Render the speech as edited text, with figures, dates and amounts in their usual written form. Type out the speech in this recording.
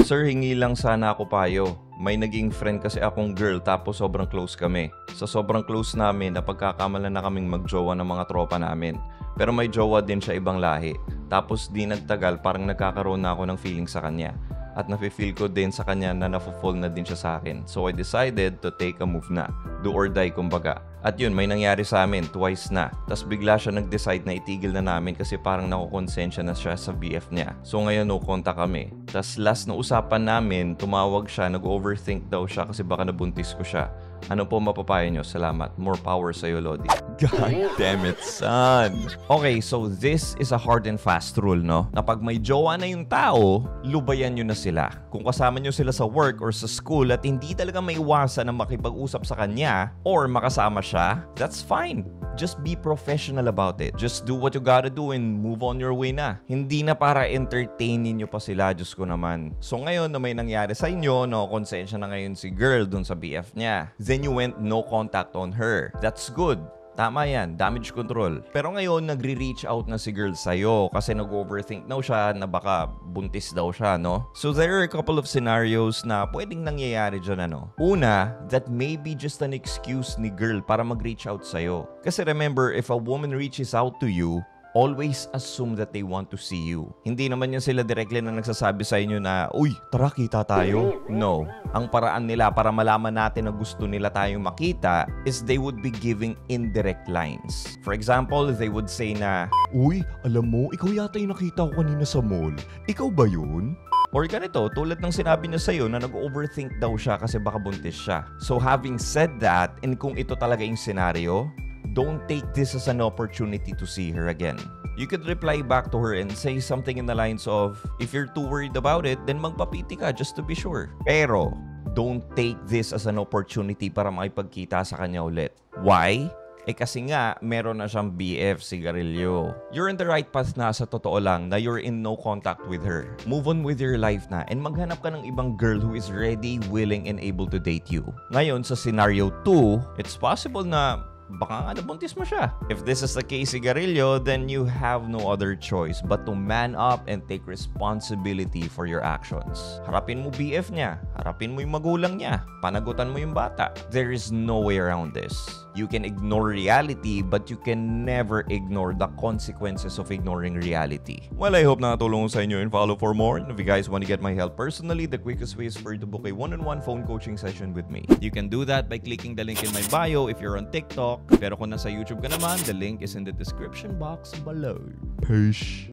Sir, hingi lang sana ako payo. May naging friend kasi akong girl tapos sobrang close kami. Sa sobrang close namin, napagkakamalan na kaming magjowa ng mga tropa namin. Pero may jowa din siya ibang lahi. Tapos di nagtagal, parang nagkakaroon na ako ng feeling sa kanya. At nafe-feel ko din sa kanya na nafo-fall na din siya sa akin. So I decided to take a move na. Do or die kumbaga. At yun, may nangyari sa amin twice na. Tapos bigla siya nag-decide na itigil na namin kasi parang nakukonsensya na siya sa BF niya. So ngayon no contact kami. Tapos last na usapan namin, tumawag siya, nag-overthink daw siya kasi baka nabuntis ko siya. Ano po mapapayo nyo? Salamat. More power sa'yo, Lodi. God damn it, son. Okay, so this is a hard and fast rule, no? Na pag may jowa na yung tao, lubayan nyo na sila. Kung kasama nyo sila sa work or sa school at hindi talaga maiwasan na makipag-usap sa kanya or makasama siya, that's fine. Just be professional about it. Just do what you gotta do and move on your way na. Hindi na para entertainin nyo pa sila, Diyos ko naman. So ngayon na may nangyari sa inyo, no, konsensya na ngayon si girl dun sa BF niya. Then you went no contact on her. That's good. Tama yan, damage control. Pero ngayon, nagre-reach out na si girl sa'yo kasi nag-overthink daw siya na baka buntis daw siya, no? So there are a couple of scenarios na pwedeng nangyayari dyan, ano? Una, that may be just an excuse ni girl para mag-reach out sa'yo. Kasi remember, if a woman reaches out to you, always assume that they want to see you. Hindi naman yun sila directly na nagsasabi sa inyo na, uy, tara kita tayo. No. Ang paraan nila para malaman natin na gusto nila tayong makita is they would be giving indirect lines. For example, they would say na, uy, alam mo, ikaw yata yung nakita ko kanina sa mall. Ikaw ba yun? Or ganito, tulad ng sinabi niya sa'yo na nag-overthink daw siya kasi baka buntis siya. So having said that, and kung ito talaga yung scenario, don't take this as an opportunity to see her again. You could reply back to her and say something in the lines of, if you're too worried about it, then magpapiti ka just to be sure. Pero, don't take this as an opportunity para makipagkita sa kanya ulit. Why? Kasi nga, meron na siyang BF, sigarilyo. You're in the right path na sa totoo lang na you're in no contact with her. Move on with your life na and maghanap ka ng ibang girl who is ready, willing, and able to date you. Ngayon, sa scenario 2, it's possible na baka nga nabuntis mo siya. If this is the case, sigarilyo, then you have no other choice but to man up and take responsibility for your actions. Harapin mo BF niya. Harapin mo yung magulang niya. Panagutan mo yung bata. There is no way around this. You can ignore reality but you can never ignore the consequences of ignoring reality. Well, I hope nakatulong sa inyo and follow for more. And if you guys want to get my help personally, the quickest way is for you to book a one-on-one phone coaching session with me. You can do that by clicking the link in my bio if you're on TikTok. Pero kung nasa YouTube ka naman, the link is in the description box below. Peace.